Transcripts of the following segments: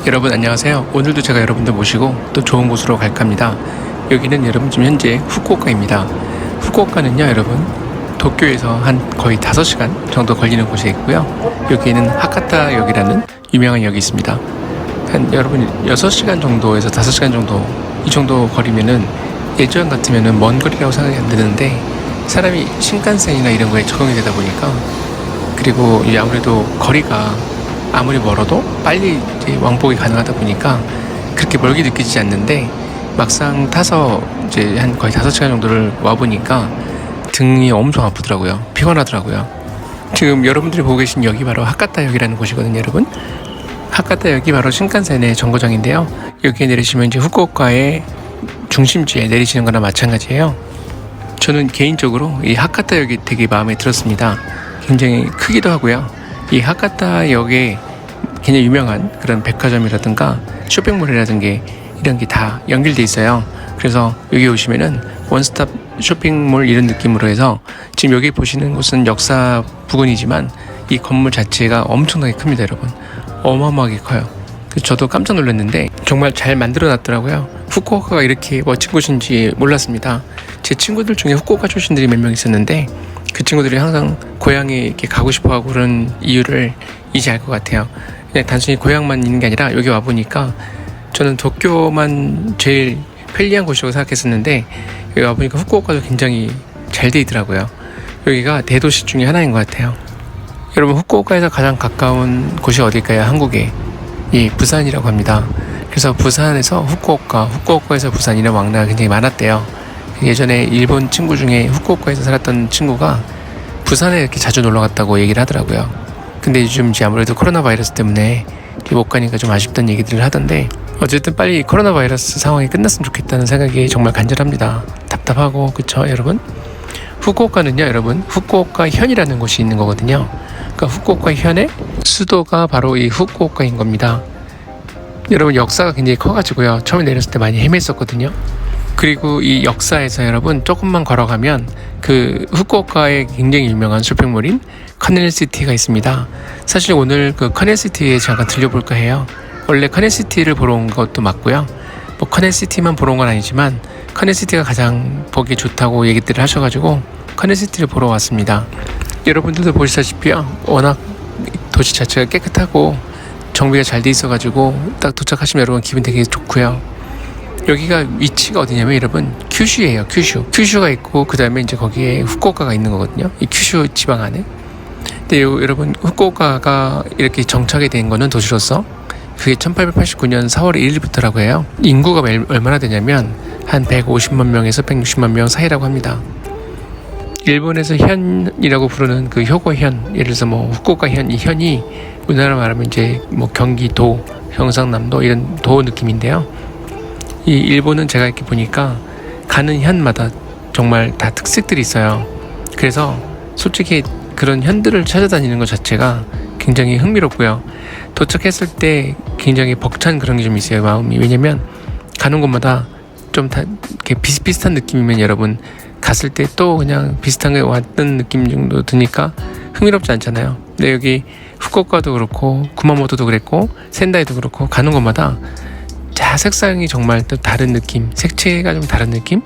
여러분 안녕하세요. 오늘도 제가 여러분들 모시고 또 좋은 곳으로 갈까 합니다. 여기는 여러분 지금 현재 후쿠오카입니다. 후쿠오카는요 여러분 도쿄에서 한 거의 5시간 정도 걸리는 곳에 있고요. 여기에는 하카타역이라는 유명한 역이 있습니다. 한 여러분 6시간 정도에서 5시간 정도 이 정도 거리면은 예전 같으면은 먼 거리라고 생각이 안 드는데 사람이 신칸센이나 이런 거에 적응이 되다 보니까 그리고 아무래도 거리가 아무리 멀어도 빨리 이제 왕복이 가능하다 보니까 그렇게 멀게 느껴지지 않는데 막상 타서 이제 한 거의 5시간 정도를 와보니까 등이 엄청 아프더라고요. 피곤하더라고요. 지금 여러분들이 보고 계신 역이 바로 하카타역이라는 곳이거든요, 여러분. 하카타역이 바로 신칸센의 정거장인데요. 여기에 내리시면 이제 후쿠오카의 중심지에 내리시는 거나 마찬가지예요. 저는 개인적으로 이 하카타역이 되게 마음에 들었습니다. 굉장히 크기도 하고요. 이 하카타역에 굉장히 유명한 그런 백화점이라든가 쇼핑몰이라든가 이런 게 다 연결돼 있어요. 그래서 여기 오시면은 원스톱 쇼핑몰 이런 느낌으로 해서 지금 여기 보시는 곳은 역사 부근이지만 이 건물 자체가 엄청나게 큽니다, 여러분. 어마어마하게 커요. 저도 깜짝 놀랐는데 정말 잘 만들어 놨더라고요. 후쿠오카가 이렇게 멋진 곳인지 몰랐습니다. 제 친구들 중에 후쿠오카 출신들이 몇 명 있었는데 그 친구들이 항상 고향에 이렇게 가고 싶어 하고 그런 이유를 이제 알 것 같아요. 그냥 단순히 고향만 있는 게 아니라 여기 와보니까 저는 도쿄만 제일 편리한 곳이라고 생각했었는데 여기 와보니까 후쿠오카도 굉장히 잘 돼 있더라고요. 여기가 대도시 중에 하나인 것 같아요. 여러분 후쿠오카에서 가장 가까운 곳이 어딜까요? 한국에 부산이라고 합니다. 그래서 부산에서 후쿠오카에서 부산 이런 왕래가 굉장히 많았대요. 예전에 일본 친구 중에 후쿠오카에서 살았던 친구가 부산에 이렇게 자주 놀러 갔다고 얘기를 하더라고요. 근데 요즘 이제 아무래도 코로나 바이러스 때문에 못 가니까 좀 아쉽다는 얘기들을 하던데 어쨌든 빨리 코로나 바이러스 상황이 끝났으면 좋겠다는 생각이 정말 간절합니다. 답답하고 그쵸 여러분? 후쿠오카는요 여러분 후쿠오카 현이라는 곳이 있는 거거든요. 그러니까 후쿠오카 현의 수도가 바로 이 후쿠오카인 겁니다. 여러분 역사가 굉장히 커가지고요 처음에 내렸을 때 많이 헤맸었거든요. 그리고 이 역사에서 여러분 조금만 걸어가면 그 후쿠오카의 굉장히 유명한 쇼핑몰인 커넬시티가 있습니다. 사실 오늘 그 커넬시티에 잠깐 들려볼까 해요. 원래 커넬시티를 보러 온 것도 맞고요. 뭐 커넬시티만 보러 온 건 아니지만 커넬시티가 가장 보기 좋다고 얘기들을 하셔가지고 커넬시티를 보러 왔습니다. 여러분들도 보시다시피요. 워낙 도시 자체가 깨끗하고 정비가 잘 돼 있어가지고 딱 도착하시면 여러분 기분 되게 좋고요. 여기가 위치가 어디냐면 여러분 큐슈예요. 큐슈가 있고 그 다음에 이제 거기에 후쿠오카가 있는 거거든요. 이 큐슈 지방 안에. 근데 여러분 후쿠오카가 이렇게 정착이 된 거는 도시로서 그게 1889년 4월 1일부터라고 해요. 인구가 얼마나 되냐면 한 150만 명에서 160만 명 사이라고 합니다. 일본에서 현이라고 부르는 그 효고현, 예를 들어서 뭐 후쿠오카 현, 이 현이 우리나라 말하면 이제 뭐 경기도, 경상남도 이런 도 느낌인데요. 이 일본은 제가 이렇게 보니까 가는 현마다 정말 다 특색들이 있어요. 그래서 솔직히 그런 현들을 찾아다니는 것 자체가 굉장히 흥미롭고요. 도착했을 때 굉장히 벅찬 그런 게 좀 있어요, 마음이. 왜냐면 가는 곳마다 좀 다 이렇게 비슷비슷한 느낌이면 여러분 갔을 때 또 그냥 비슷한 게 왔던 느낌 정도 드니까 흥미롭지 않잖아요. 근데 여기 후쿠오카도 그렇고 구마모토도 그랬고 센다이도 그렇고 가는 곳마다 색상이 정말 또 다른 느낌, 색채가 좀 다른 느낌?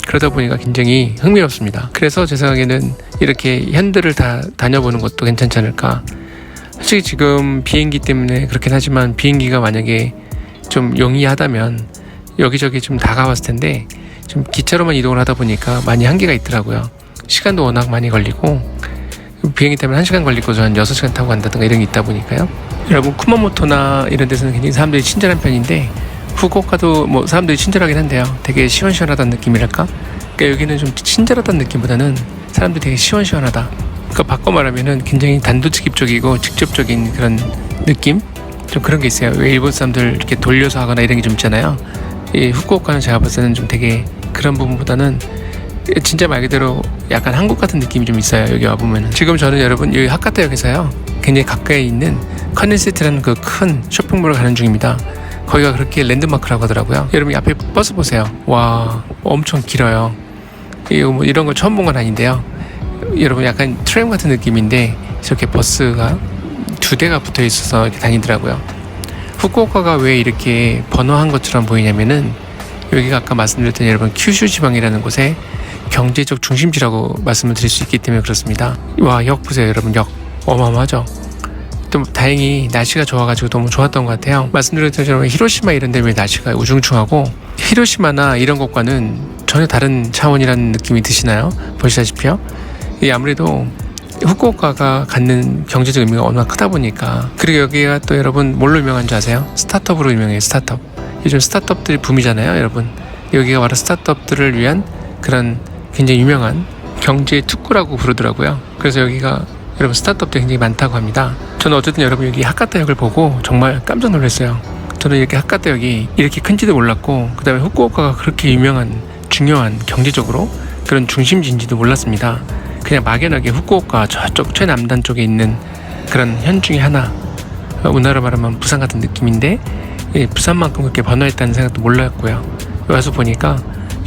그러다 보니까 굉장히 흥미롭습니다. 그래서 제 생각에는 이렇게 현들을 다 다녀보는 것도 괜찮지 않을까. 솔직히 지금 비행기 때문에 그렇긴 하지만 비행기가 만약에 좀 용이하다면 여기저기 좀 다 가봤을 텐데 좀 기차로만 이동을 하다 보니까 많이 한계가 있더라고요. 시간도 워낙 많이 걸리고 비행기 때문에 1시간 걸리고 한 6시간 타고 간다든가 이런 게 있다 보니까요. 여러분 쿠마모토나 이런 데서는 굉장히 사람들이 친절한 편인데 후쿠오카도 뭐 사람들이 친절하긴 한데요. 되게 시원시원하다는 느낌이랄까? 그러니까 여기는 좀 친절하다는 느낌보다는 사람들이 되게 시원시원하다. 그러니까 바꿔 말하면은 굉장히 단도직입적이고 직접적인 그런 느낌? 좀 그런 게 있어요. 왜 일본 사람들 이렇게 돌려서 하거나 이런 게 좀 있잖아요. 이 후쿠오카는 제가 봤을 때는 좀 되게 그런 부분보다는 진짜 말 그대로 약간 한국 같은 느낌이 좀 있어요. 여기 와보면은. 지금 저는 여러분 여기 하카타역에서요. 굉장히 가까이 있는 커넬시티라는 그 큰 쇼핑몰을 가는 중입니다. 거기가 그렇게 랜드마크라고 하더라고요. 여러분 앞에 버스 보세요. 와 엄청 길어요. 이거 뭐 이런 걸 처음 본 건 아닌데요. 여러분 약간 트램 같은 느낌인데 저렇게 버스가 2대가 붙어 있어서 이렇게 다니더라고요. 후쿠오카가 왜 이렇게 번화한 것처럼 보이냐면은 여기가 아까 말씀드렸던 여러분 큐슈 지방이라는 곳의 경제적 중심지라고 말씀을 드릴 수 있기 때문에 그렇습니다. 와, 역 보세요 여러분. 역 어마어마하죠. 또 다행히 날씨가 좋아가지고 너무 좋았던 것 같아요. 말씀드렸던 것처럼 히로시마 이런 데 왜 날씨가 우중충하고 히로시마나 이런 곳과는 전혀 다른 차원이라는 느낌이 드시나요? 보시다시피요. 이 아무래도 후쿠오카가 갖는 경제적 의미가 워낙 크다 보니까. 그리고 여기가 또 여러분 뭘로 유명한 줄 아세요? 스타트업으로 유명해요. 스타트업. 요즘 스타트업들이 붐이잖아요 여러분. 여기가 바로 스타트업들을 위한 그런 굉장히 유명한 경제의 특구라고 부르더라고요. 그래서 여기가 여러분 스타트업들이 굉장히 많다고 합니다. 저는 어쨌든 여러분 여기 하카타역을 보고 정말 깜짝 놀랐어요. 저는 이렇게 하카타역이 이렇게 큰지도 몰랐고, 그 다음에 후쿠오카가 그렇게 유명한 중요한 경제적으로 그런 중심지인지도 몰랐습니다. 그냥 막연하게 후쿠오카 저쪽 최남단 쪽에 있는 그런 현 중에 하나, 우리나라 말하면 부산 같은 느낌인데 부산만큼 그렇게 번화했다는 생각도 몰랐고요. 와서 보니까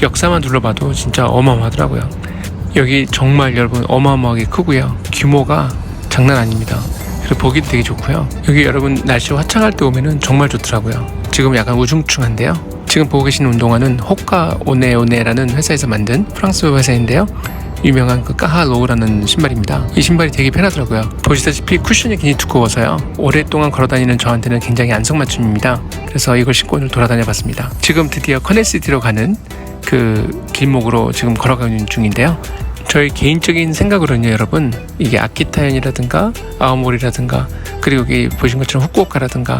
역사만 둘러봐도 진짜 어마어마하더라고요. 여기 정말 여러분 어마어마하게 크고요. 규모가 장난 아닙니다. 그리고 보기도 되게 좋고요. 여기 여러분 날씨 화창할 때 오면은 정말 좋더라고요. 지금 약간 우중충한데요. 지금 보고 계신 운동화는 호카 오네오네라는 회사에서 만든 프랑스 회사인데요. 유명한 그 까하로우라는 신발입니다. 이 신발이 되게 편하더라고요. 보시다시피 쿠션이 굉장히 두꺼워서요. 오랫동안 걸어다니는 저한테는 굉장히 안성맞춤입니다. 그래서 이걸 신고 오늘 돌아다녀봤습니다. 지금 드디어 커넬시티로 가는 그 길목으로 지금 걸어가는 중인데요. 저희 개인적인 생각으로는요 여러분, 이게 아키타현이라든가 아오모리라든가 그리고 여기 보신 것처럼 후쿠오카라든가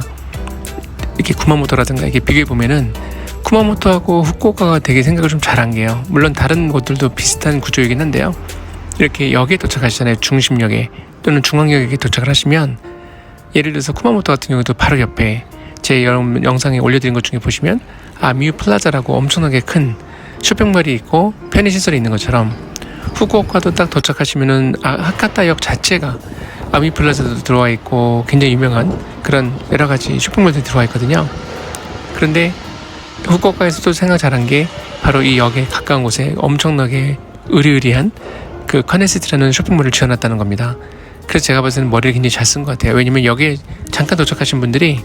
이렇게 구마모토라든가 이렇게 비교해보면은 쿠마모토하고 후쿠오카가 되게 생각을 좀 잘한 게요. 물론 다른 곳들도 비슷한 구조이긴 한데요. 이렇게 역에 도착하시잖아요. 중심역에 또는 중앙역에 도착을 하시면, 예를 들어서 쿠마모토 같은 경우도 바로 옆에 제 여러분 영상에 올려드린 것 중에 보시면 아미유 플라자라고 엄청나게 큰 쇼핑몰이 있고 편의시설이 있는 것처럼, 후쿠오카도 딱 도착하시면은 하카타역 자체가 아미유 플라자도 들어와 있고 굉장히 유명한 그런 여러 가지 쇼핑몰들이 들어와 있거든요. 그런데 후쿠오카에서도 생각 잘한 게 바로 이 역에 가까운 곳에 엄청나게 으리으리한 그 커네시티라는 쇼핑몰을 지어놨다는 겁니다. 그래서 제가 봤을 때는 머리를 굉장히 잘 쓴 것 같아요. 왜냐면 여기에 잠깐 도착하신 분들이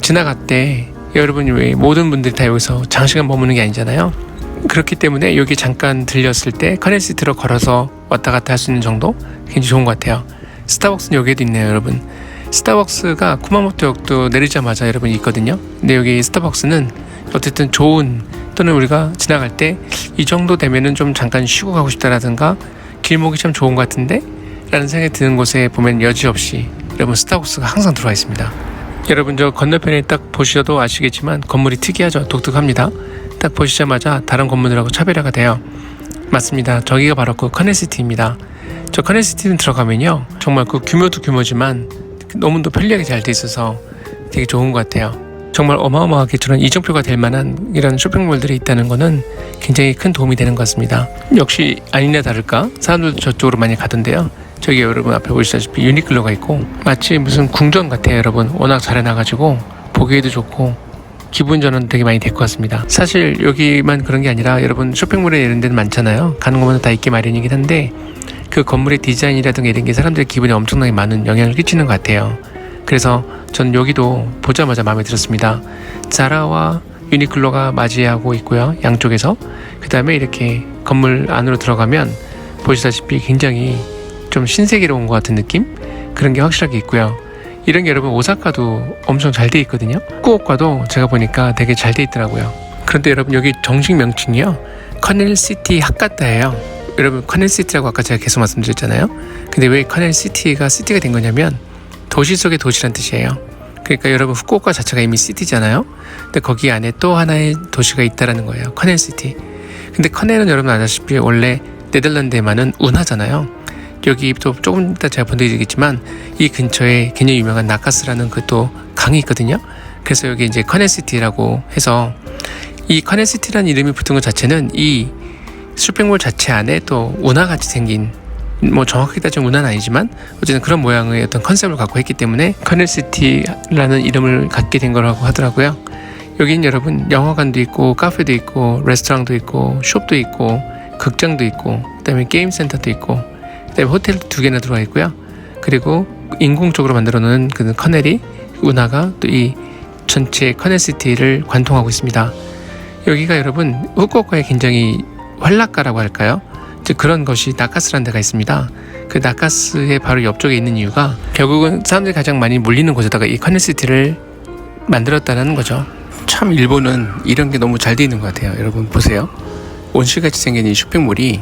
지나갈 때 여러분이 왜 모든 분들이 다 여기서 장시간 머무는 게 아니잖아요. 그렇기 때문에 여기 잠깐 들렸을 때 커넬시티로 걸어서 왔다 갔다 할 수 있는 정도 굉장히 좋은 것 같아요. 스타벅스는 여기에도 있네요 여러분. 스타벅스가 쿠마모토역도 내리자마자 여러분 있거든요. 근데 여기 스타벅스는 어쨌든 좋은, 또는 우리가 지나갈 때 이 정도 되면은 좀 잠깐 쉬고 가고 싶다라든가 길목이 참 좋은 것 같은데 라는 생각이 드는 곳에 보면 여지없이 여러분 스타벅스가 항상 들어와 있습니다. 여러분 저 건너편에 딱 보셔도 아시겠지만 건물이 특이하죠. 독특합니다. 딱 보시자마자 다른 건물들하고 차별화가 돼요. 맞습니다. 저기가 바로 그 커넬시티입니다. 저 커넬시티는 들어가면요 정말 그 규모도 규모지만 너무도 편리하게 잘 돼 있어서 되게 좋은 것 같아요. 정말 어마어마하게 저런 이정표가 될 만한 이런 쇼핑몰들이 있다는 거는 굉장히 큰 도움이 되는 것 같습니다. 역시 아니나 다를까 사람들도 저쪽으로 많이 가던데요. 저기 여러분 앞에 보시다시피 유니클로가 있고 마치 무슨 궁전 같아요 여러분. 워낙 잘 해놔가지고 보기에도 좋고 기분 전환도 되게 많이 될 것 같습니다. 사실 여기만 그런 게 아니라 여러분 쇼핑몰에 이런 데는 많잖아요. 가는 곳마다 다 있기 마련이긴 한데 그 건물의 디자인이라든가 이런 게 사람들의 기분에 엄청나게 많은 영향을 끼치는 것 같아요. 그래서 전 여기도 보자마자 마음에 들었습니다. 자라와 유니클로가 맞이하고 있고요 양쪽에서. 그 다음에 이렇게 건물 안으로 들어가면 보시다시피 굉장히 좀 신세계로 온 것 같은 느낌? 그런 게 확실하게 있고요. 이런 게 여러분 오사카도 엄청 잘 돼 있거든요. 후쿠오카도 제가 보니까 되게 잘 돼 있더라고요. 그런데 여러분 여기 정식 명칭이요 커넬시티 하카타예요. 여러분 커넬시티라고 아까 제가 계속 말씀드렸잖아요. 근데 왜 커넬시티가 시티가 된 거냐면 도시 속의 도시란 뜻이에요. 그러니까 여러분 후쿠오카 자체가 이미 시티잖아요. 근데 거기 안에 또 하나의 도시가 있다라는 거예요. 커넬시티. 근데 커넬은 여러분 아시다시피 원래 네덜란드에만은 운하잖아요. 여기 또 조금 이따 제가 보내드리겠지만 이 근처에 굉장히 유명한 나카스라는 그 또 강이 있거든요. 그래서 여기 이제 커넬시티라고 해서 이 커넬시티라는 이름이 붙은 것 자체는 이 쇼핑몰 자체 안에 또 운하같이 생긴, 뭐 정확하게 따지면 운하는 아니지만 어쨌든 그런 모양의 어떤 컨셉을 갖고 했기 때문에 커넬시티라는 이름을 갖게 된 거라고 하더라고요. 여기는 여러분 영화관도 있고 카페도 있고 레스토랑도 있고 숍도 있고 극장도 있고 그다음에 게임 센터도 있고 그다음에 호텔도 2개나 들어와 있고요. 그리고 인공적으로 만들어 놓은 그 커넬이 운하가 또 이 전체 커넥시티를 관통하고 있습니다. 여기가 여러분 후쿠오카의 굉장히 활락가라고 할까요? 즉 그런 것이 나카스라는 데가 있습니다. 그 나카스의 바로 옆쪽에 있는 이유가 결국은 사람들이 가장 많이 몰리는 곳에다가 이 커넥시티를 만들었다는 거죠. 참 일본은 이런 게 너무 잘 돼 있는 것 같아요. 여러분 보세요. 온실같이 생긴 이 쇼핑몰이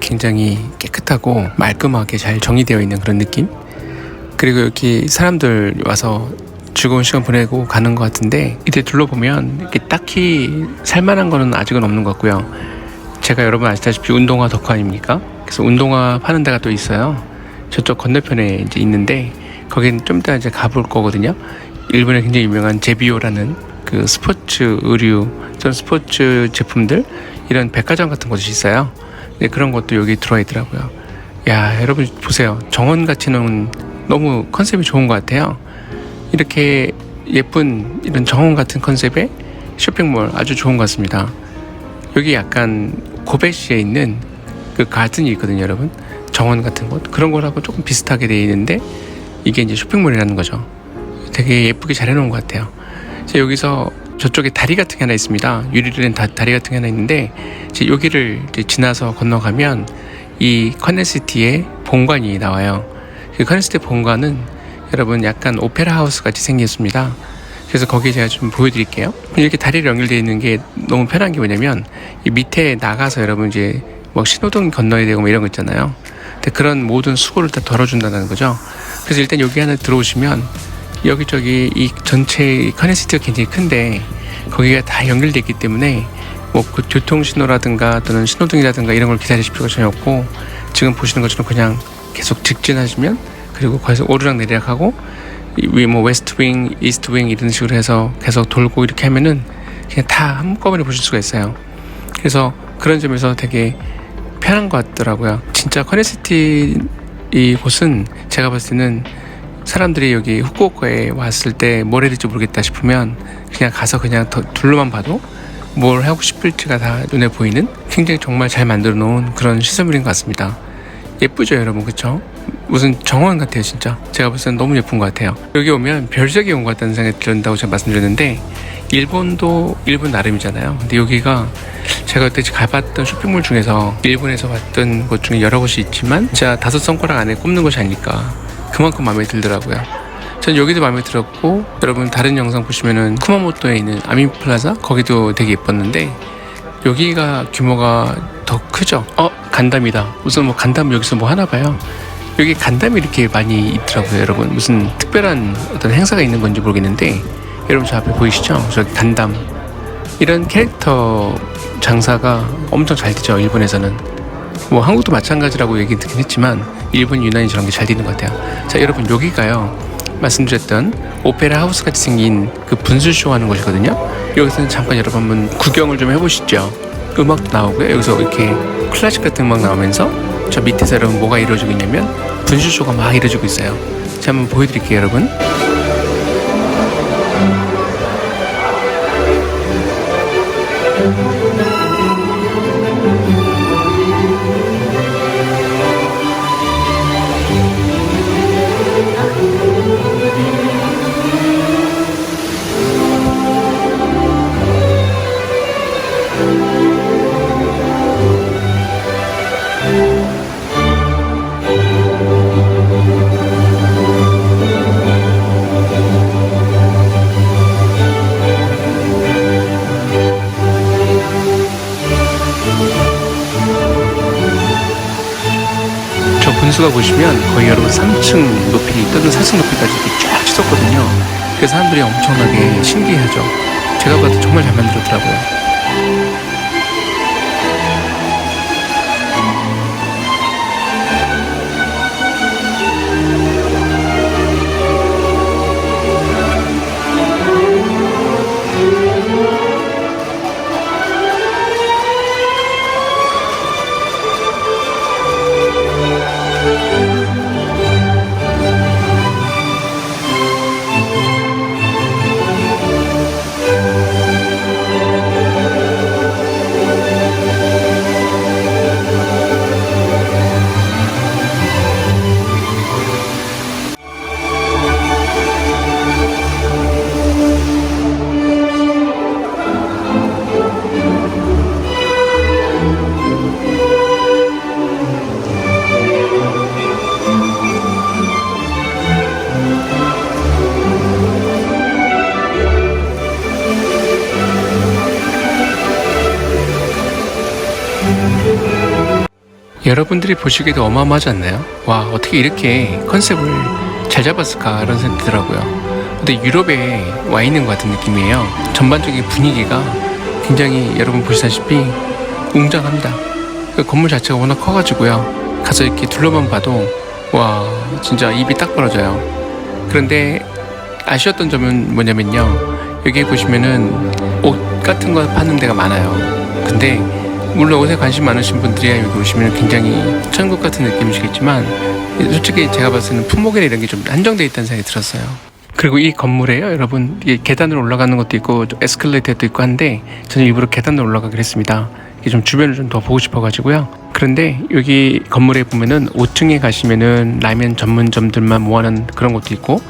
굉장히 깨끗하고 말끔하게 잘 정리되어 있는 그런 느낌. 그리고 여기 사람들 와서 즐거운 시간 보내고 가는 것 같은데 이때 둘러보면 이렇게 딱히 살만한 거는 아직은 없는 것 같고요. 제가 여러분 아시다시피 운동화 덕후 아닙니까? 그래서 운동화 파는 데가 또 있어요. 저쪽 건너편에 이제 있는데 거기는 좀 이따 이제 가볼 거거든요. 일본에 굉장히 유명한 제비오라는 그 스포츠 의류, 전 스포츠 제품들 이런 백화점 같은 곳이 있어요. 네, 그런 것도 여기 들어와 있더라고요. 야, 여러분 보세요. 정원같이는 너무 컨셉이 좋은 것 같아요. 이렇게 예쁜 이런 정원 같은 컨셉의 쇼핑몰 아주 좋은 것 같습니다. 여기 약간 고베시에 있는 그 가든이 있거든요, 여러분. 정원 같은 곳 그런 거하고 조금 비슷하게 되어 있는데 이게 이제 쇼핑몰이라는 거죠. 되게 예쁘게 잘 해놓은 것 같아요. 여기서 저쪽에 다리 같은 게 하나 있습니다. 유리로 된 다리 같은 게 하나 있는데 여기를 이제 지나서 건너가면 이 커넥시티의 본관이 나와요. 그 커넥시티 본관은 여러분 약간 오페라 하우스 같이 생겼습니다. 그래서 거기 제가 좀 보여드릴게요. 이렇게 다리를 연결되어 있는 게 너무 편한 게 뭐냐면 이 밑에 나가서 여러분 이제 뭐 신호등 건너야 되고 뭐 이런 거 있잖아요. 근데 그런 모든 수고를 다 덜어준다는 거죠. 그래서 일단 여기 안에 들어오시면 여기저기 이 전체 커넥시티가 굉장히 큰데 거기가 다 연결되어 있기 때문에 뭐 그 교통신호라든가 또는 신호등이라든가 이런 걸 기다리실 필요가 전혀 없고 지금 보시는 것처럼 그냥 계속 직진하시면 그리고 거기서 오르락 내리락하고 위 뭐 웨스트 윙, 이스트 윙 이런 식으로 해서 계속 돌고 이렇게 하면은 그냥 다 한꺼번에 보실 수가 있어요. 그래서 그런 점에서 되게 편한 것 같더라고요. 진짜 커넥시티 이 곳은 제가 봤을 때는 사람들이 여기 후쿠오카에 왔을 때 뭘 해야 될지 모르겠다 싶으면 그냥 가서 그냥 둘러만 봐도 뭘 하고 싶을지가 다 눈에 보이는 굉장히 정말 잘 만들어 놓은 그런 시설물인 것 같습니다. 예쁘죠 여러분, 그쵸? 무슨 정원 같아요 진짜. 제가 봤을 땐 너무 예쁜 것 같아요. 여기 오면 별세계 온 것 같다는 생각이 든다고 제가 말씀드렸는데 일본도 일본 나름이잖아요. 근데 여기가 제가 그때 가봤던 쇼핑몰 중에서 일본에서 봤던 곳 중에 여러 곳이 있지만 진짜 5손가락 안에 꼽는 것이 아닐까, 그만큼 마음에 들더라고요. 전 여기도 마음에 들었고 여러분 다른 영상 보시면은 쿠마모토에 있는 아미플라자 거기도 되게 예뻤는데 여기가 규모가 더 크죠. 간담이다. 우선 뭐 간담 여기서 뭐 하나 봐요. 여기 간담이 이렇게 많이 있더라고요 여러분. 무슨 특별한 어떤 행사가 있는 건지 모르겠는데 여러분 저 앞에 보이시죠? 저기 간담 이런 캐릭터 장사가 엄청 잘 되죠 일본에서는. 뭐 한국도 마찬가지라고 얘기 듣긴 했지만 일본 유난히 저런 게 잘 되는 것 같아요. 자 여러분 여기가요 말씀드렸던 오페라 하우스 같이 생긴 그 분수쇼 하는 곳이거든요. 여기서는 잠깐 여러분 한번 구경을 좀 해보시죠. 음악도 나오고요. 여기서 이렇게 클래식 같은 음악 나오면서 저 밑에서 여러분 뭐가 이루어지고 있냐면 분수쇼가 막 이루어지고 있어요. 제가 한번 보여드릴게요 여러분. 분수가 보시면 거의 여러분 3층 높이 또는 4층 높이까지 이렇게 쫙 치솟거든요. 그래서 사람들이 엄청나게 신기해하죠. 제가 봐도 정말 잘 만들었더라고요. 여러분들이 보시기에도 어마어마하지 않나요? 와, 어떻게 이렇게 컨셉을 잘 잡았을까 이런 생각이 들더라고요. 근데 유럽에 와 있는 것 같은 느낌이에요. 전반적인 분위기가 굉장히 여러분 보시다시피 웅장합니다. 그 건물 자체가 워낙 커가지고요. 가서 이렇게 둘러만 봐도 와, 진짜 입이 딱 벌어져요. 그런데 아쉬웠던 점은 뭐냐면요, 여기 보시면은 옷 같은 거 파는 데가 많아요. 근데 물론 옷에 관심 많으신 분들이 여기 오시면 굉장히 천국 같은 느낌이시겠지만, 솔직히 제가 봤을 때는 품목이나 이런 게 좀 한정되어 있다는 생각이 들었어요. 그리고 이 건물에요, 여러분, 이게 계단으로 올라가는 것도 있고 에스컬레이터도 있고 한데, 저는 일부러 계단으로 올라가기로 했습니다. 이게 좀 주변을 좀 더 보고 싶어가지고요. 그런데 여기 건물에 보면은 5층에 가시면은 라면 전문점들만 모아놓은 그런 것도 있고,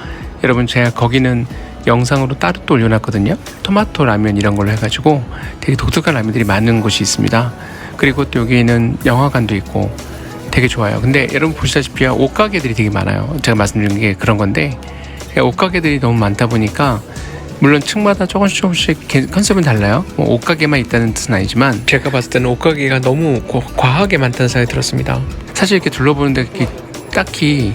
여러분 제가 거기는 영상으로 따로 또 올려놨거든요. 토마토 라면 이런 걸로 해가지고 되게 독특한 라면들이 많은 곳이 있습니다. 그리고 또 여기에는 영화관도 있고 되게 좋아요. 근데 여러분 보시다시피 옷가게들이 되게 많아요. 제가 말씀드린 게 그런 건데, 옷가게들이 너무 많다 보니까 물론 층마다 조금씩 컨셉은 달라요. 뭐 옷가게만 있다는 뜻은 아니지만, 제가 봤을 때는 옷가게가 너무 과하게 많다는 생각이 들었습니다. 사실 이렇게 둘러보는데 딱히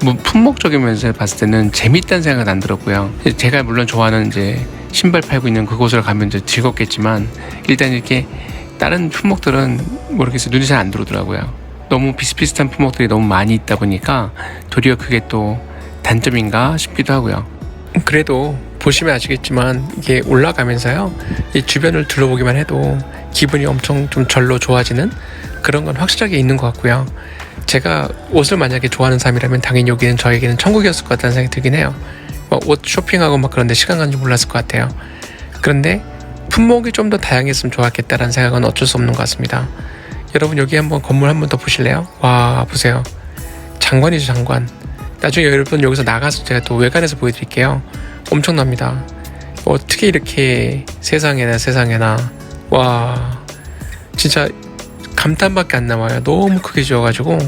뭐 품목적인 면에서 봤을 때는 재밌다는 생각은 안 들었고요. 제가 물론 좋아하는 이제 신발 팔고 있는 그곳을 가면 이제 즐겁겠지만, 일단 이렇게 다른 품목들은 모르겠어요, 눈이 잘 안 들어오더라고요. 너무 비슷비슷한 품목들이 너무 많이 있다 보니까 도리어 그게 또 단점인가 싶기도 하고요. 그래도 보시면 아시겠지만 이게 올라가면서요, 이 주변을 둘러보기만 해도 기분이 엄청 좀 절로 좋아지는 그런 건 확실하게 있는 것 같고요. 제가 옷을 만약에 좋아하는 사람이라면 당연히 여기는 저에게는 천국이었을 것 같다는 생각이 들긴 해요. 옷 쇼핑하고 막 그런데 시간 가는 줄 몰랐을 것 같아요. 그런데 품목이 좀 더 다양했으면 좋았겠다라는 생각은 어쩔 수 없는 것 같습니다. 여러분 여기 한번 건물 한 번 더 보실래요? 와, 보세요. 장관이죠, 장관. 나중에 여러분 여기서 나가서 제가 또 외관에서 보여드릴게요. 엄청납니다. 어떻게 이렇게 세상에나 와, 진짜 감탄밖에 안 나와요. 너무 크게 지어가지고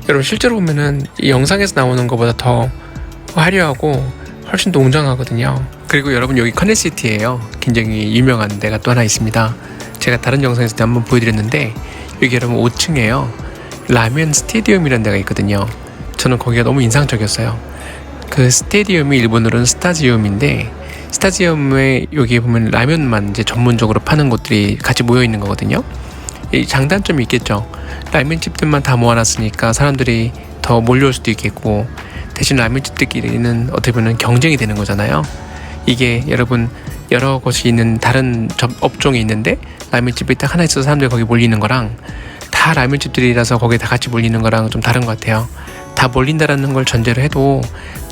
여러분 실제로 보면은 이 영상에서 나오는 것보다 더 화려하고 훨씬 더 웅장하거든요. 그리고 여러분 여기 커넷시티예요. 굉장히 유명한 데가 또 하나 있습니다. 제가 다른 영상에서 한번 보여드렸는데, 여기 여러분 5층에요 라면 스테디움이라는 데가 있거든요. 저는 거기가 너무 인상적이었어요. 그 스테디움이 일본어로는 스타지움인데, 스타지움에 여기 보면 라면만 이제 전문적으로 파는 곳들이 같이 모여 있는 거거든요. 이 장단점이 있겠죠. 라면집들만 다 모아놨으니까 사람들이 더 몰려올 수도 있겠고, 대신 라면집들끼리는 어떻게 보면 경쟁이 되는 거잖아요. 이게 여러분 여러 곳이 있는 다른 업종이 있는데 라면집이 딱 하나 있어서 사람들이 거기 몰리는 거랑, 다 라면집들이라서 거기에 다 같이 몰리는 거랑 좀 다른 것 같아요. 다 몰린다라는 걸 전제로 해도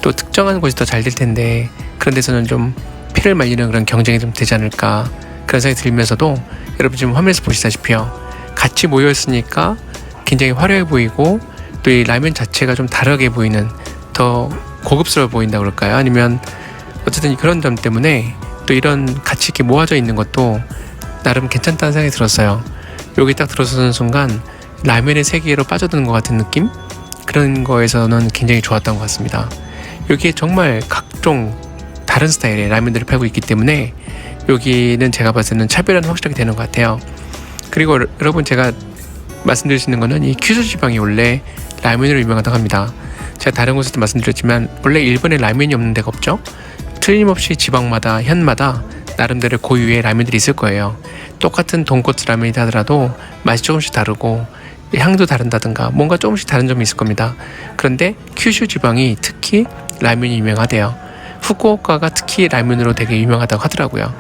또 특정한 곳이 더 잘 될 텐데, 그런 데서는 좀 피를 말리는 그런 경쟁이 좀 되지 않을까 그런 생각이 들면서도, 여러분 지금 화면에서 보시다시피요, 같이 모여있으니까 굉장히 화려해 보이고, 또 이 라면 자체가 좀 다르게 보이는, 더 고급스러워 보인다 그럴까요? 아니면 어쨌든 그런 점 때문에 또 이런 같이 이렇게 모아져 있는 것도 나름 괜찮다는 생각이 들었어요. 여기 딱 들어서는 순간 라면의 세계로 빠져드는 것 같은 느낌? 그런 거에서는 굉장히 좋았던 것 같습니다. 여기에 정말 각종 다른 스타일의 라면들을 팔고 있기 때문에 여기는 제가 봤을 때는 차별화는 확실하게 되는 것 같아요. 그리고 여러분 제가 말씀드릴 수 있는 거는, 이 큐슈 지방이 원래 라면으로 유명하다고 합니다. 제가 다른 곳에도 말씀드렸지만 원래 일본에 라면이 없는 데가 없죠. 틀림없이 지방마다 현마다 나름대로 고유의 라면들이 있을 거예요. 똑같은 돈코츠 라면이다 하더라도 맛이 조금씩 다르고 향도 다른다든가 뭔가 조금씩 다른 점이 있을 겁니다. 그런데 큐슈 지방이 특히 라면이 유명하대요. 후쿠오카가 특히 라면으로 되게 유명하다고 하더라고요.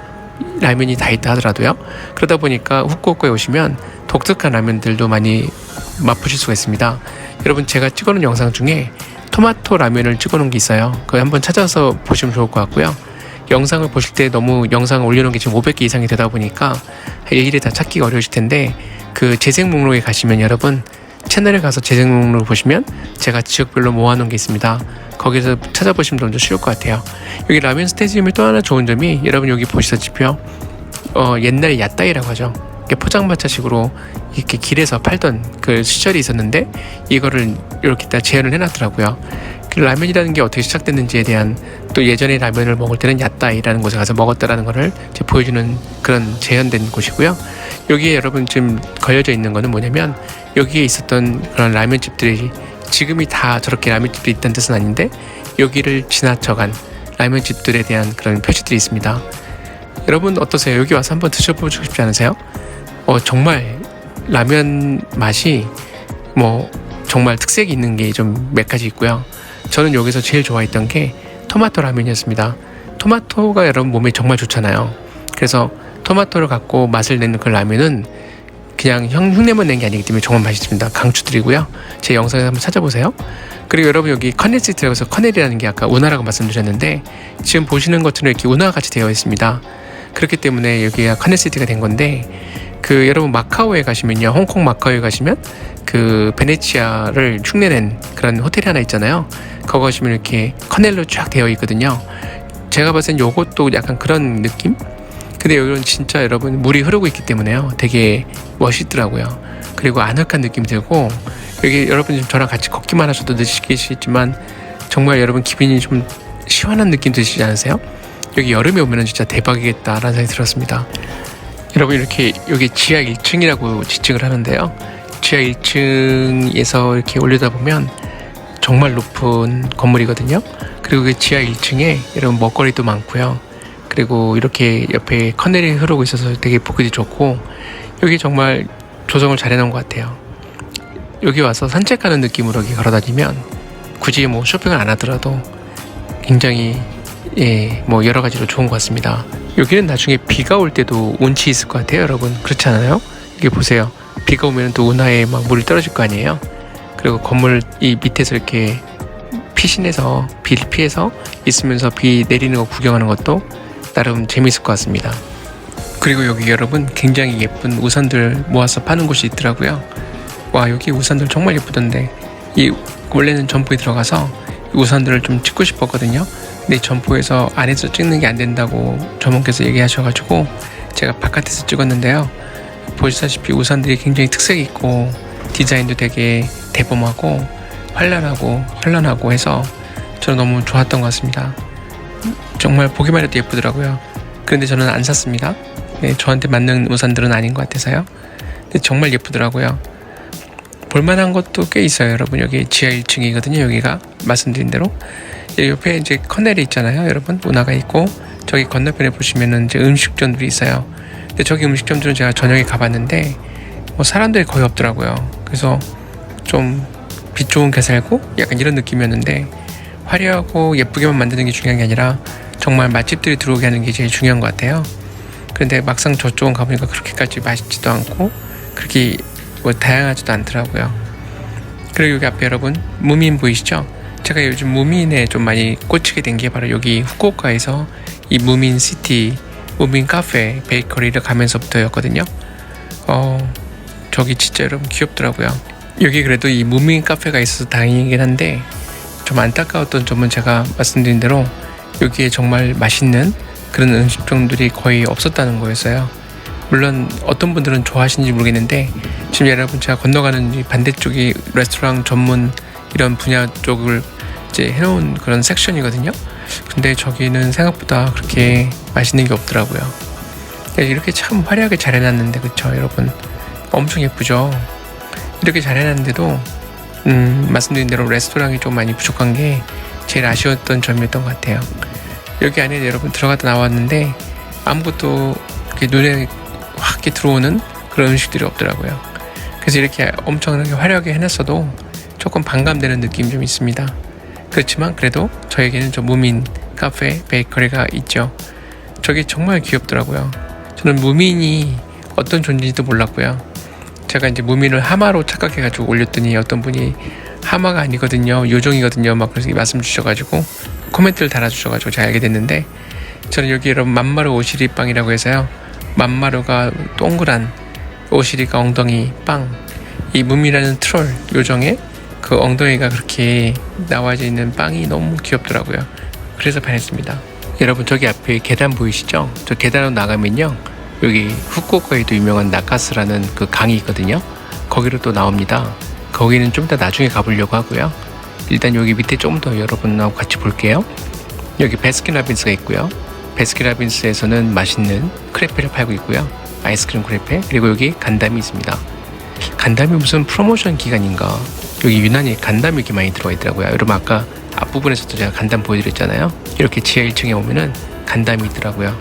라면이 다 있다 하더라도요. 그러다 보니까 후쿠오카에 오시면 독특한 라면들도 많이 맛보실 수가 있습니다. 여러분 제가 찍어놓은 영상 중에 토마토 라면을 찍어놓은 게 있어요. 그거 한번 찾아서 보시면 좋을 것 같고요. 영상을 보실 때 너무 영상을 올려놓은 게 지금 500개 이상이 되다 보니까 일일이 다 찾기가 어려우실 텐데, 그 재생 목록에 가시면 여러분 채널에 가서 재생 목록을 보시면 제가 지역별로 모아놓은 게 있습니다. 거기서 찾아보시면 좀 더 쉬울 것 같아요. 여기 라면 스테디움의 또 하나 좋은 점이, 여러분 여기 보시다시피요, 옛날에 야따이라고 하죠. 포장마차식으로 이렇게 길에서 팔던 그 시절이 있었는데, 이거를 이렇게 다 재현을 해놨더라고요. 그 라면이라는 게 어떻게 시작됐는지에 대한, 또 예전에 라면을 먹을 때는 야따이라는 곳에 가서 먹었다라는 거를 이제 보여주는 그런 재현된 곳이고요. 여기에 여러분 지금 걸려져 있는 거는 뭐냐면, 여기에 있었던 그런 라면집들이 지금이 다 저렇게 라면집들이 있다는 뜻은 아닌데, 여기를 지나쳐간 라면집들에 대한 그런 표시들이 있습니다. 여러분 어떠세요? 여기 와서 한번 드셔보고 싶지 않으세요? 정말 라면 맛이 정말 특색이 있는 게 좀 몇 가지 있고요. 저는 여기서 제일 좋아했던 게 토마토 라면이었습니다. 토마토가 여러분 몸에 정말 좋잖아요. 그래서 토마토를 갖고 맛을 내는 그 라면은 그냥 흉내만 낸 게 아니기 때문에 정말 맛있습니다. 강추드리고요. 제 영상에서 한번 찾아보세요. 그리고 여러분 여기 커넬 시트라고 해서, 커넬이라는 게 아까 운하라고 말씀드렸는데, 지금 보시는 것처럼 이렇게 운하가 같이 되어 있습니다. 그렇기 때문에 여기가 커넬 시티가 된 건데, 여러분 마카오에 가시면요, 홍콩 마카오에 가시면 그 베네치아를 흉내낸 그런 호텔이 하나 있잖아요. 거기 가시면 이렇게 커넬로 쫙 되어 있거든요. 제가 봤을 땐 요것도 약간 그런 느낌? 근데 여기는 진짜 여러분 물이 흐르고 있기 때문에요, 되게 멋있더라고요. 그리고 아늑한 느낌 들고, 여기 여러분 지금 저랑 같이 걷기만 하셔도 느끼시겠지만 정말 여러분 기분이 좀 시원한 느낌 드시지 않으세요? 여기 여름에 오면 진짜 대박이겠다라는 생각이 들었습니다. 여러분 이렇게 여기 지하 1층이라고 지칭을 하는데요, 지하 1층에서 이렇게 올려다보면 정말 높은 건물이거든요. 그리고 그 지하 1층에 여러분 먹거리도 많고요. 그리고 이렇게 옆에 커넬이 흐르고 있어서 되게 보기도 좋고, 여기 정말 조성을 잘 해놓은 것 같아요. 여기 와서 산책하는 느낌으로 이렇게 걸어다니면 굳이 쇼핑을 안 하더라도 굉장히 여러 가지로 좋은 것 같습니다. 여기는 나중에 비가 올 때도 운치 있을 것 같아요, 여러분. 그렇지 않아요? 여기 보세요. 비가 오면 또 운하에 막 물이 떨어질 거 아니에요? 그리고 건물 이 밑에서 이렇게 피신해서 비를 피해서 있으면서 비 내리는 거 구경하는 것도 나름 재미있을 것 같습니다. 그리고 여기 여러분 굉장히 예쁜 우산들 모아서 파는 곳이 있더라고요. 와, 여기 우산들 정말 예쁘던데, 원래는 점포에 들어가서 우산들을 좀 찍고 싶었거든요. 근데 점포에서 안에서 찍는 게 안 된다고 점원께서 얘기하셔가지고 제가 바깥에서 찍었는데요. 보시다시피 우산들이 굉장히 특색이 있고 디자인도 되게 대범하고 환란하고 현란하고 해서 저는 너무 좋았던 것 같습니다. 정말 보기만 해도 예쁘더라고요. 그런데 저는 안 샀습니다. 저한테 맞는 우산들은 아닌 것 같아서요. 근데 정말 예쁘더라고요. 볼만한 것도 꽤 있어요, 여러분. 여기 지하 1층이거든요. 여기가 말씀드린 대로 옆에 이제 커넬이 있잖아요, 여러분. 운하가 있고, 저기 건너편에 보시면은 이제 음식점들이 있어요. 근데 저기 음식점들은 제가 저녁에 가봤는데 사람들이 거의 없더라고요. 그래서 좀 빛 좋은 게 살고 약간 이런 느낌이었는데, 화려하고 예쁘게만 만드는 게 중요한 게 아니라 정말 맛집들이 들어오게 하는 게 제일 중요한 것 같아요. 그런데 막상 저쪽은 가보니까 그렇게까지 맛있지도 않고 그렇게 다양하지도 않더라고요. 그리고 여기 앞에 여러분 무민 보이시죠? 제가 요즘 무민에 좀 많이 꽂히게 된 게 바로 여기 후쿠오카에서 이 무민 시티, 무민 카페, 베이커리를 가면서부터였거든요. 저기 진짜 여러분 귀엽더라고요. 여기 그래도 이 무민 카페가 있어서 다행이긴 한데, 좀 안타까웠던 점은 제가 말씀드린 대로 여기에 정말 맛있는 그런 음식점들이 거의 없었다는 거였어요. 물론 어떤 분들은 좋아하시는지 모르겠는데, 지금 여러분 제가 건너가는 이 반대쪽이 레스토랑 전문 이런 분야 쪽을 이제 해놓은 그런 섹션이거든요. 근데 저기는 생각보다 그렇게 맛있는 게 없더라고요. 이렇게 참 화려하게 잘 해놨는데, 그쵸 여러분? 엄청 예쁘죠? 이렇게 잘 해놨는데도 말씀드린 대로 레스토랑이 좀 많이 부족한 게 제일 아쉬웠던 점이었던 것 같아요. 여기 안에 여러분 들어갔다 나왔는데 아무것도 이렇게 눈에 확 이렇게 들어오는 그런 음식들이 없더라고요. 그래서 이렇게 엄청나게 화려하게 해놨어도 조금 반감되는 느낌이 좀 있습니다. 그렇지만 그래도 저에게는 저 무민 카페 베이커리가 있죠. 저게 정말 귀엽더라고요. 저는 무민이 어떤 존재인지도 몰랐고요. 제가 이제 무민을 하마로 착각해가지고 올렸더니 어떤 분이 하마가 아니거든요, 요정이거든요 막 그래서 말씀 주셔가지고 코멘트를 달아주셔가지고 제가 알게 됐는데, 저는 여기 여러분 만마루 오시리 빵이라고 해서요, 만마루가 동그란 오시리가 엉덩이 빵, 이 무미라는 트롤 요정의 그 엉덩이가 그렇게 나와져 있는 빵이 너무 귀엽더라고요. 그래서 반했습니다. 여러분 저기 앞에 계단 보이시죠? 저 계단으로 나가면요, 여기 후쿠오카에도 유명한 나카스라는 그 강이 있거든요. 거기로 또 나옵니다. 거기는 좀 더 나중에 가보려고 하고요. 일단 여기 밑에 조금 더 여러분하고 같이 볼게요. 여기 베스킨라빈스가 있고요. 베스킨라빈스에서는 맛있는 크레페를 팔고 있고요. 아이스크림 크레페. 그리고 여기 간담이 있습니다. 간담이 무슨 프로모션 기간인가. 여기 유난히 간담이 이렇게 많이 들어가 있더라고요. 여러분 아까 앞부분에서도 제가 간담 보여드렸잖아요. 이렇게 지하 1층에 오면은 간담이 있더라고요.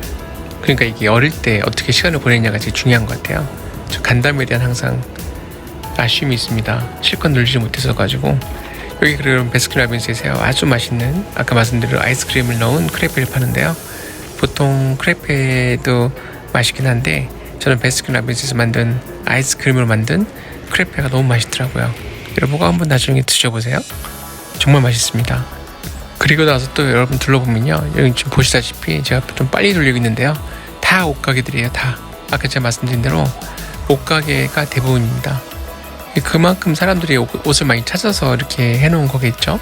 그러니까 이게 어릴 때 어떻게 시간을 보냈냐가 제일 중요한 것 같아요. 저 간담에 대한 항상 아쉬움이 있습니다. 실컷 놀지 못해서 가지고. 여기 그럼 베스킨라빈스에서 아주 맛있는 아까 말씀드린 아이스크림을 넣은 크레페를 파는데요. 보통 크레페도 맛있긴 한데 저는 베스킨라빈스에서 만든 아이스크림으로 만든 크레페가 너무 맛있더라고요. 여러분과 한번 나중에 드셔보세요. 정말 맛있습니다. 그리고 나서 또 여러분 둘러보면요, 여기 지금 보시다시피 제가 좀 빨리 돌리고 있는데요, 다 옷가게들이에요. 다 아까 제가 말씀드린 대로 옷가게가 대부분입니다. 그만큼 사람들이 옷을 많이 찾아서 이렇게 해놓은 거겠죠.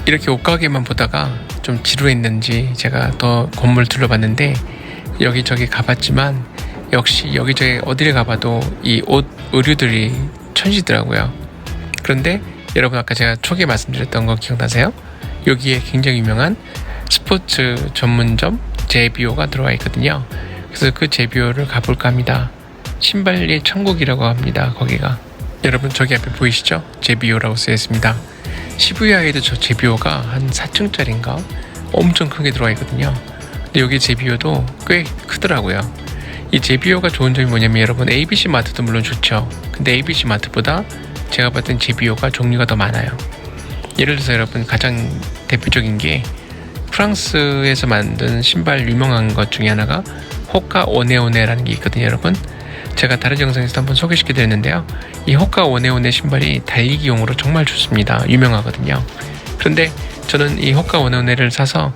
이렇게 옷가게만 보다가 좀 지루했는지 제가 더 건물 둘러봤는데 여기저기 가봤지만 역시 여기저기 어디를 가봐도 이 옷 의류들이 천지더라고요. 그런데 여러분 아까 제가 초기에 말씀드렸던 거 기억나세요? 여기에 굉장히 유명한 스포츠 전문점 제비오가 들어와 있거든요. 그래서 그 제비오를 가볼까 합니다. 신발의 천국이라고 합니다. 거기가 여러분 저기 앞에 보이시죠? 제비오라고 쓰여 있습니다. 시부야에도 저 제비오가 한 4층짜리인가 엄청 크게 들어와 있거든요. 근데 여기 제비오도 꽤 크더라고요. 이 제비오가 좋은 점이 뭐냐면 여러분 ABC 마트도 물론 좋죠. 근데 ABC 마트보다 제가 봤던 제비오가 종류가 더 많아요. 예를 들어서 여러분 가장 대표적인 게 프랑스에서 만든 신발 유명한 것 중에 하나가 호카 오네오네라는 게 있거든요. 여러분 제가 다른 영상에서 한번 소개시켜 드렸는데요. 이 호카 오네오네 신발이 달리기용으로 정말 좋습니다. 유명하거든요. 그런데 저는 이 호카 오네오네를 사서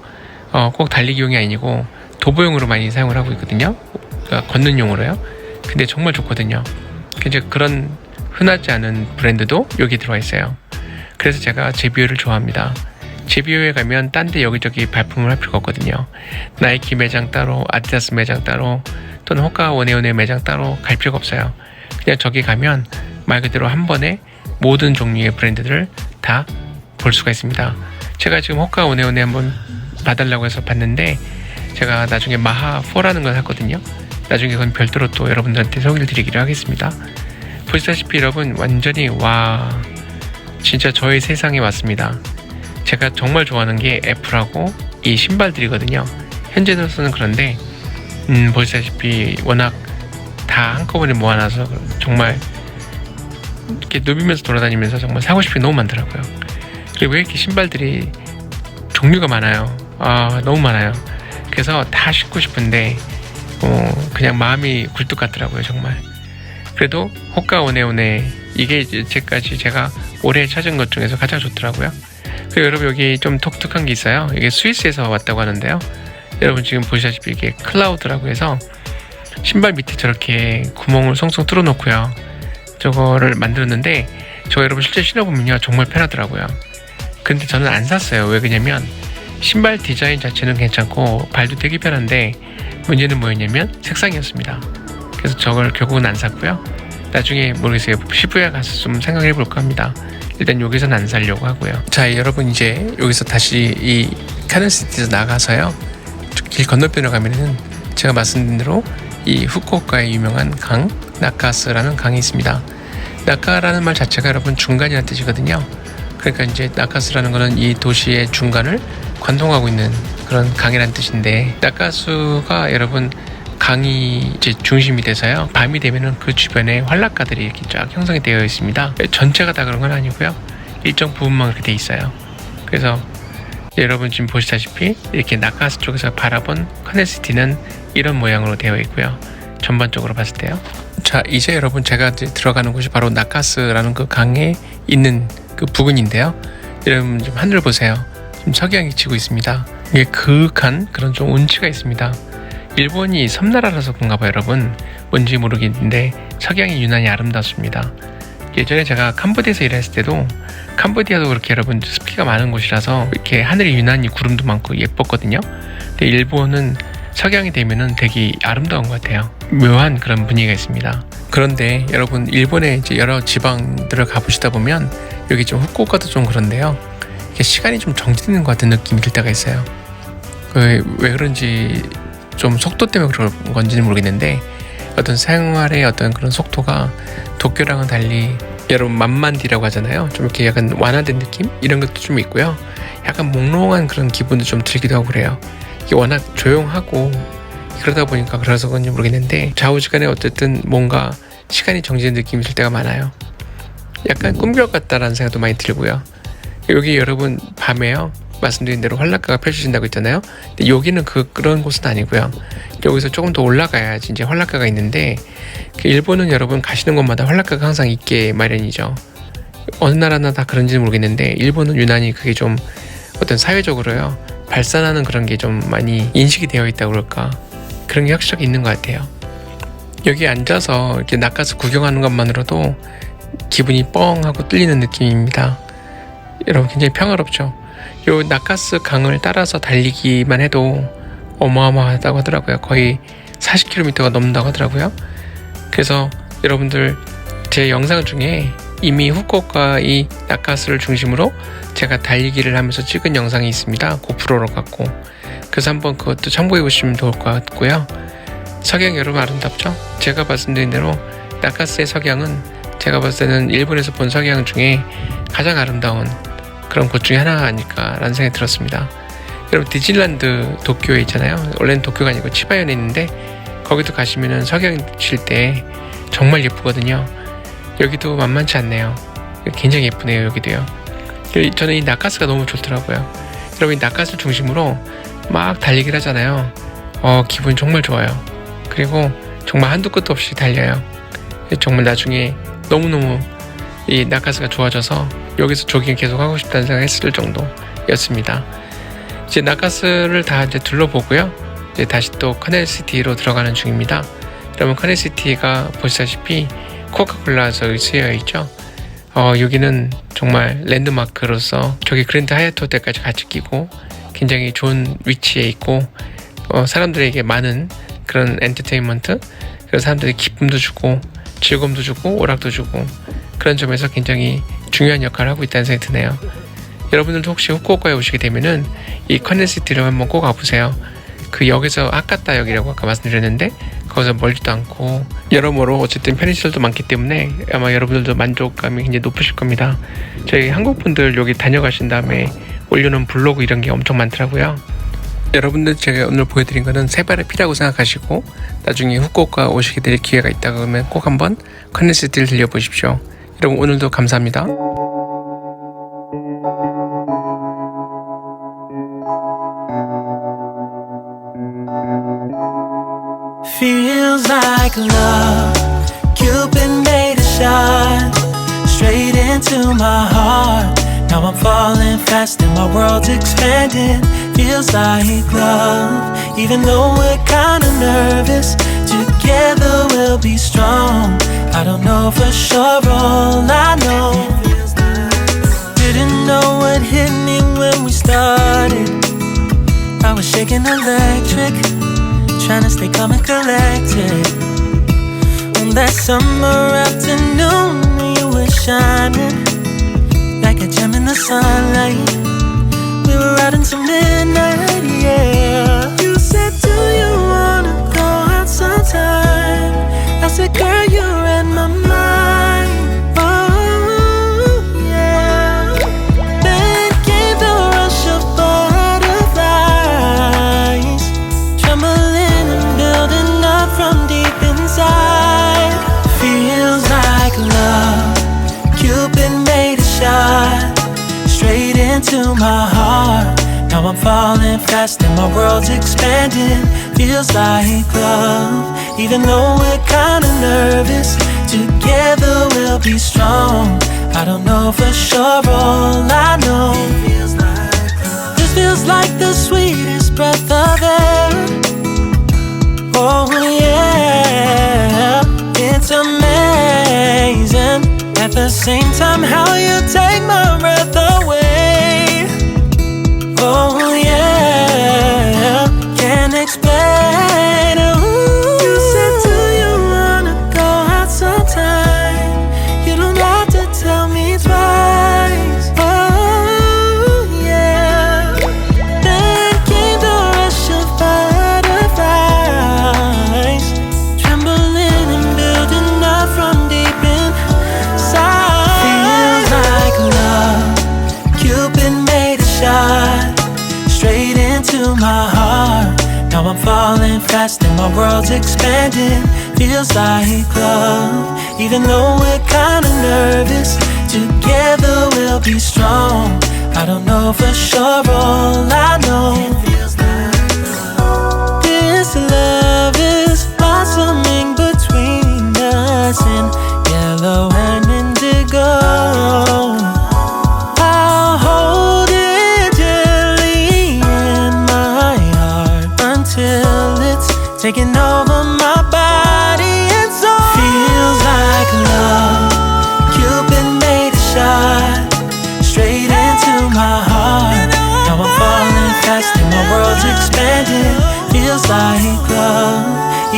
꼭 달리기용이 아니고 도보용으로 많이 사용을 하고 있거든요. 그러니까 걷는 용으로요. 근데 정말 좋거든요. 이제 그런 흔하지 않은 브랜드도 여기 들어와 있어요. 그래서 제가 제비오를 좋아합니다. 제비오에 가면 딴 데 여기저기 발품을 할 필요가 없거든요. 나이키 매장 따로, 아디다스 매장 따로, 또는 호카 오네오네 매장 따로 갈 필요가 없어요. 그냥 저기 가면 말 그대로 한 번에 모든 종류의 브랜드들을 다 볼 수가 있습니다. 제가 지금 호카 오네오네 한번 봐달라고 해서 봤는데 제가 나중에 마하4라는 걸 샀거든요. 나중에 그건 별도로 또 여러분들한테 소개를 드리기로 하겠습니다. 보시다시피 여러분 완전히 와 진짜 저의 세상에 왔습니다. 제가 정말 좋아하는 게 애플하고 이 신발들이거든요. 현재 들어서는 그런데 보시다시피 워낙 다 한꺼번에 모아놔서 정말 이렇게 누비면서 돌아다니면서 정말 사고 싶은 게 너무 많더라고요. 그리고 왜 이렇게 신발들이 종류가 많아요. 너무 많아요. 그래서 다 신고 싶은데 그냥 마음이 굴뚝 같더라고요. 정말. 그래도 호카 오네오네 이게 이제까지 제가 올해 찾은 것 중에서 가장 좋더라고요. 그리고 여러분 여기 좀 독특한 게 있어요. 이게 스위스에서 왔다고 하는데요. 여러분 지금 보시다시피 이게 클라우드라고 해서 신발 밑에 저렇게 구멍을 송송 뚫어놓고요. 저거를 만들었는데 저 여러분 실제 신어보면요 정말 편하더라고요. 근데 저는 안 샀어요. 왜 그러냐면 신발 디자인 자체는 괜찮고 발도 되게 편한데 문제는 뭐였냐면 색상이었습니다. 그래서 저걸 결국은 안 샀고요. 나중에 모르겠어요. 시부야 가서 좀 생각해 볼까 합니다. 일단 여기서는 안 사려고 하고요. 자 여러분 이제 여기서 다시 이 카넨시티에서 나가서요 길 건너편으로 가면은 제가 말씀드린 대로 이 후쿠오카의 유명한 강 나카스라는 강이 있습니다. 나카라는 말 자체가 여러분 중간이라는 뜻이거든요. 그러니까 이제 나카스라는 거는 이 도시의 중간을 관통하고 있는 그런 강이라는 뜻인데 나카수가 여러분 강이 이제 중심이 돼서요 밤이 되면은 그 주변에 활락가들이 이렇게 쫙 형성이 되어 있습니다. 전체가 다 그런 건 아니고요 일정 부분만 그렇게 돼 있어요. 그래서 여러분 지금 보시다시피 이렇게 나카스 쪽에서 바라본 카넨시티는 이런 모양으로 되어 있고요. 전반적으로 봤을 때요. 자, 이제 여러분 제가 이제 들어가는 곳이 바로 나카스라는 그 강에 있는 그 부근인데요. 여러분 좀 하늘 보세요. 좀 석양이 지고 있습니다. 이게 그윽한 그런 좀 운치가 있습니다. 일본이 섬나라라서 그런가 봐요, 여러분. 뭔지 모르겠는데 석양이 유난히 아름답습니다. 예전에 제가 캄보디아에서 일했을 때도 캄보디아도 그렇게 여러분 습기가 많은 곳이라서 이렇게 하늘이 유난히 구름도 많고 예뻤거든요. 근데 일본은 석양이 되면은 되게 아름다운 것 같아요. 묘한 그런 분위기가 있습니다. 그런데 여러분 일본의 이제 여러 지방들을 가보시다 보면 여기 좀 후쿠오카도 좀 그런데요. 이게 시간이 좀 정지되는 것 같은 느낌이 들 때가 있어요. 왜 그런지 좀 속도 때문에 그런 건지는 모르겠는데 어떤 생활의 어떤 그런 속도가 도쿄랑은 달리 여러분 만만디라고 하잖아요. 좀 이렇게 약간 완화된 느낌? 이런 것도 좀 있고요. 약간 몽롱한 그런 기분도 좀 들기도 하고 그래요. 이게 워낙 조용하고 그러다 보니까 그래서 그런지 모르겠는데 좌우지간에 어쨌든 뭔가 시간이 정지된 느낌이 들 때가 많아요. 약간 꿈결 같다라는 생각도 많이 들고요. 여기 여러분 밤에요. 말씀드린 대로 활락가가 펼쳐진다고 했잖아요. 근데 여기는 그런 곳은 아니고요. 여기서 조금 더 올라가야지 이제 활락가가 있는데 일본은 여러분 가시는 곳마다 활락가가 항상 있게 마련이죠. 어느 나라나 다 그런지는 모르겠는데 일본은 유난히 그게 좀 어떤 사회적으로요 발산하는 그런 게 좀 많이 인식이 되어 있다고 그럴까 그런 게 확실하게 있는 것 같아요. 여기 앉아서 이렇게 나카스 구경하는 것만으로도 기분이 뻥하고 뚫리는 느낌입니다. 여러분 굉장히 평화롭죠. 요 나카스 강을 따라서 달리기만 해도 어마어마하다고 하더라고요. 거의 40km가 넘는다고 하더라고요. 그래서 여러분들 제 영상 중에 이미 후쿠오카 이 나카스를 중심으로 제가 달리기를 하면서 찍은 영상이 있습니다. 고프로로 갖고 그래서 한번 그것도 참고해 보시면 좋을 것 같고요. 석양 여러분 아름답죠? 제가 말씀드린 대로 나카스의 석양은 제가 봤을 때는 일본에서 본 석양 중에 가장 아름다운 그런 곳 중에 하나 아닐까 라는 생각이 들었습니다. 여러분 디즈니랜드 도쿄에 있잖아요. 원래는 도쿄가 아니고 치바현에 있는데 거기도 가시면은 석양 칠 때 정말 예쁘거든요. 여기도 만만치 않네요. 굉장히 예쁘네요. 여기도요. 저는 이 나카스가 너무 좋더라고요. 여러분 이 나카스를 중심으로 막 달리기를 하잖아요. 기분이 정말 좋아요. 그리고 정말 한두 끝도 없이 달려요. 정말 나중에 너무너무 이 나카스가 좋아져서 여기서 조깅 계속 하고 싶다는 생각을 했을 정도였습니다. 이제 나카스를 다 이제 둘러보고요. 이제 다시 또 커넬시티로 들어가는 중입니다. 여러분 커넬시티가 보시다시피 코카콜라에서 쓰여 있죠. 여기는 정말 랜드마크로서 저기 그랜드 하얏트 호텔까지 같이 끼고 굉장히 좋은 위치에 있고 사람들에게 많은 그런 엔터테인먼트 그래서 사람들에게 기쁨도 주고 즐거움도 주고 오락도 주고 그런 점에서 굉장히 중요한 역할을 하고 있다는 생각이 드네요. 여러분들도 혹시 후쿠오카에 오시게 되면은 이 커넬시티를 한번 꼭 가보세요. 그 역에서 하카타 역이라고 아까 말씀드렸는데 거기서 멀지도 않고 여러모로 어쨌든 편의시설도 많기 때문에 아마 여러분들도 만족감이 굉장히 높으실 겁니다. 저희 한국분들 여기 다녀가신 다음에 올려놓은 블로그 이런 게 엄청 많더라고요. 여러분들 제가 오늘 보여드린 거는 세 발의 피라고 생각하시고 나중에 후쿠오카 오시게 될 기회가 있다 그러면 꼭 한번 커넬시티를 들려보십시오. 여러분 오늘도 감사합니다. Feels like love. Cupid made a shot straight into my heart. Now I'm falling fast and my world's expanding. Feels like love. Even though we're kinda nervous, together we'll be strong. I don't know for sure, all I know. Didn't know what hit me when we started. I was shaking electric, trying to stay calm and collected. On that summer afternoon, you were shining like a gem in the sunlight. We were out until midnight, yeah. You said, do you wanna go out sometime? I said, girl, you read my mind. Oh, yeah. Then came the rush of butterflies, trembling and building up from deep inside. Feels like love. Cupid made a shot straight into my heart. Now Now I'm falling fast and my world's expanding. Feels like love, even though we're kinda nervous. Together we'll be strong. I don't know for sure, all I know this feels like the sweetest breath of air. Oh yeah, it's amazing. At the same time, how you take my breath away. Oh yeah, can't explain. Ooh. You said, do you wanna go out sometime? You don't have to tell me twice. Oh yeah. Then came the rush of butterflies, trembling and building up from deep inside. Feels like love. Cupid made a shot straight into my heart. Now I'm falling fast and my world's expanding. Feels like love, even though we're kinda nervous. Together we'll be strong. I don't know for sure, all I know this love is blossoming between us in yellow and indigo. I'll hold it gently in my heart until it's taking over my body and soul. Feels like love. Cupid made a shot straight into my heart. Now I'm falling fast and my world's expanding. Feels like love,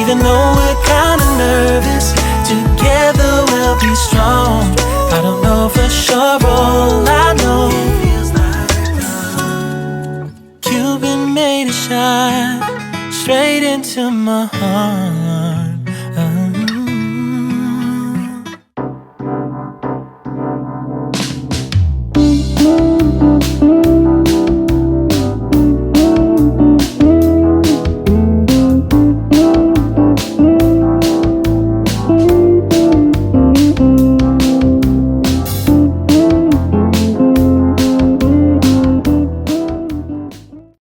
even though we're kinda nervous. Together we'll be strong. I don't know for sure, all I know Cupid made a shot straight into my heart.